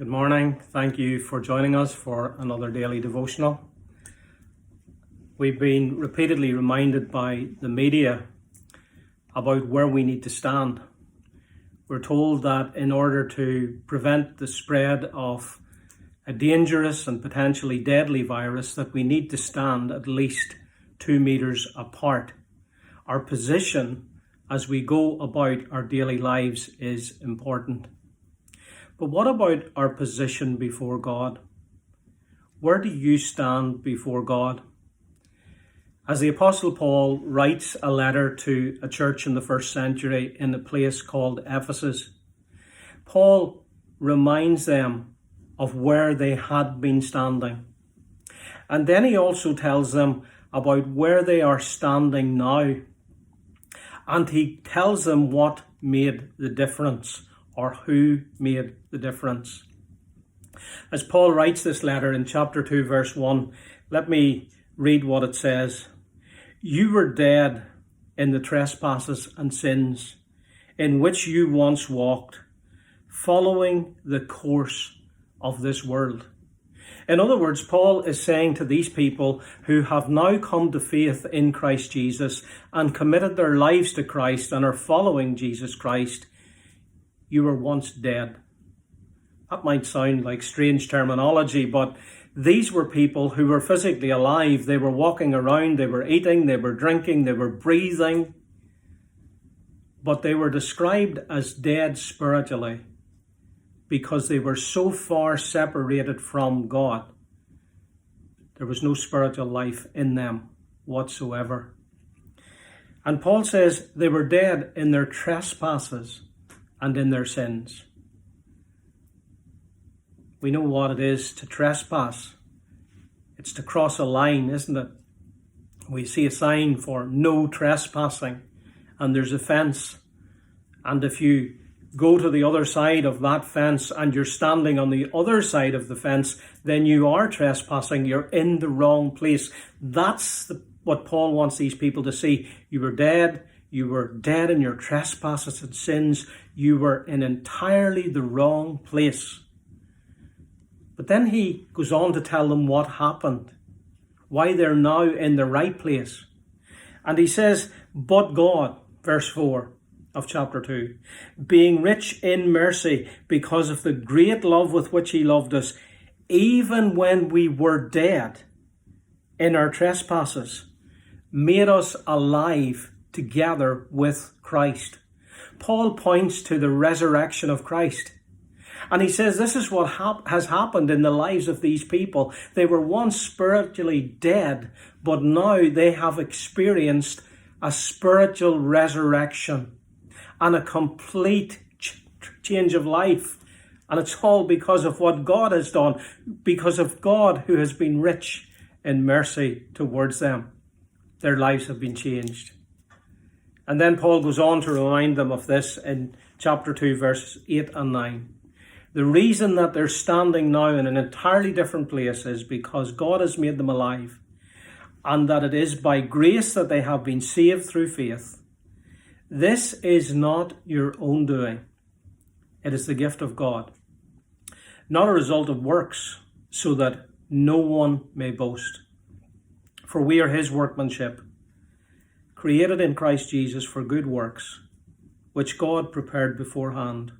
Good morning. Thank you for joining us for another daily devotional. We've been repeatedly reminded by the media about where we need to stand. We're told that in order to prevent the spread of a dangerous and potentially deadly virus, that we need to stand at least 2 meters apart. Our position as we go about our daily lives is important. But what about our position before God? Where do you stand before God? As the Apostle Paul writes a letter to a church in the first century in a place called Ephesus, Paul reminds them of where they had been standing. And then he also tells them about where they are standing now. And he tells them what made the difference, or who made the difference. As Paul writes this letter in chapter 2, verse 1, let me read what it says. You were dead in the trespasses and sins in which you once walked, following the course of this world. In other words, Paul is saying to these people who have now come to faith in Christ Jesus and committed their lives to Christ and are following Jesus Christ, you were once dead. That might sound like strange terminology, but these were people who were physically alive. They were walking around, they were eating, they were drinking, they were breathing. But they were described as dead spiritually because they were so far separated from God. There was no spiritual life in them whatsoever. And Paul says they were dead in their trespasses and in their sins. We know what it is to trespass. It's to cross a line, isn't it? We see a sign for no trespassing, and there's a fence. And if you go to the other side of that fence and you're standing on the other side of the fence, then you are trespassing. You're in the wrong place. That's what Paul wants these people to see. You were dead. You were dead in your trespasses and sins. You were in entirely the wrong place. But then he goes on to tell them what happened, why they're now in the right place. And he says, but God, verse 4 of chapter 2, being rich in mercy because of the great love with which he loved us, even when we were dead in our trespasses, made us alive together with Christ. Paul points to the resurrection of Christ. And he says this is what has happened in the lives of these people. They were once spiritually dead, but now they have experienced a spiritual resurrection and a complete change of life. And it's all because of what God has done, because of God who has been rich in mercy towards them. Their lives have been changed. And then Paul goes on to remind them of this in chapter 2, verses 8 and 9. The reason that they're standing now in an entirely different place is because God has made them alive, and that it is by grace that they have been saved through faith. This is not your own doing. It is the gift of God, not a result of works, so that no one may boast. For we are his workmanship, created in Christ Jesus for good works, which God prepared beforehand,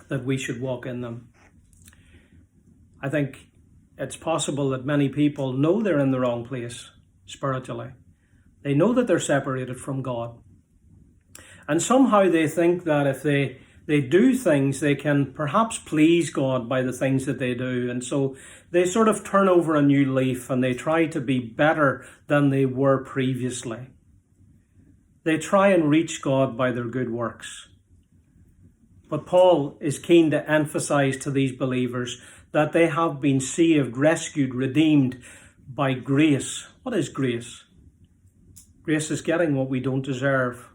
that we should walk in them. I think it's possible that many people know they're in the wrong place spiritually. They know that they're separated from God. And somehow they think that if they do things, they can perhaps please God by the things that they do. And so they sort of turn over a new leaf and they try to be better than they were previously. They try and reach God by their good works. But Paul is keen to emphasize to these believers that they have been saved, rescued, redeemed by grace. What is grace? Grace is getting what we don't deserve.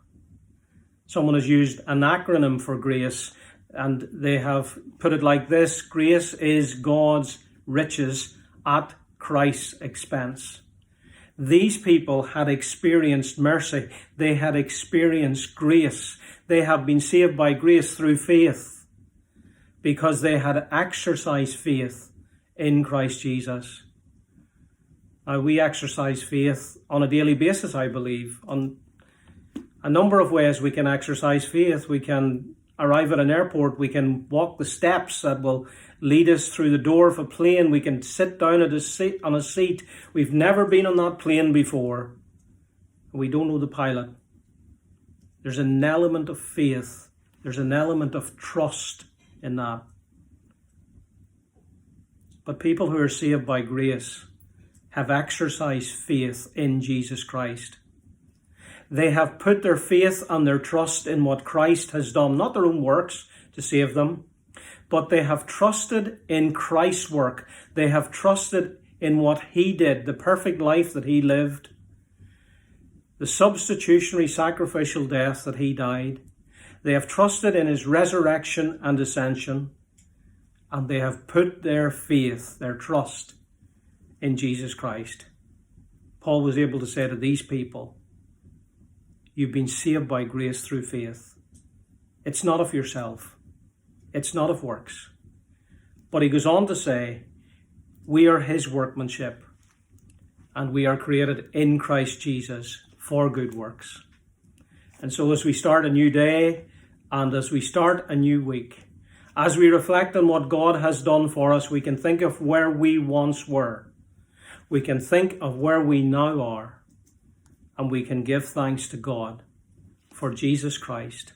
Someone has used an acronym for grace, and they have put it like this: grace is God's riches at Christ's expense. These people had experienced mercy. They had experienced grace. They have been saved by grace through faith. because they had exercised faith in Christ Jesus. Now, we exercise faith on a daily basis, I believe. On a number of ways we can exercise faith. We can arrive at an airport. We can walk the steps that will lead us through the door of a plane. We can sit down on a seat. We've never been on that plane before. We don't know the pilot. There's an element of faith. There's an element of trust in that. But people who are saved by grace have exercised faith in Jesus Christ. They have put their faith and their trust in what Christ has done, not their own works to save them, but they have trusted in Christ's work. They have trusted in what he did, the perfect life that he lived, the substitutionary sacrificial death that he died. They have trusted in his resurrection and ascension, and they have put their faith, their trust in Jesus Christ. Paul was able to say to these people, you've been saved by grace through faith. It's not of yourself. It's not of works. But he goes on to say, we are his workmanship, and we are created in Christ Jesus for good works. And so as we start a new day, and as we start a new week, as we reflect on what God has done for us, we can think of where we once were. We can think of where we now are. And we can give thanks to God for Jesus Christ.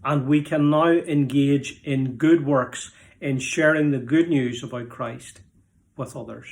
And we can now engage in good works, in sharing the good news about Christ with others.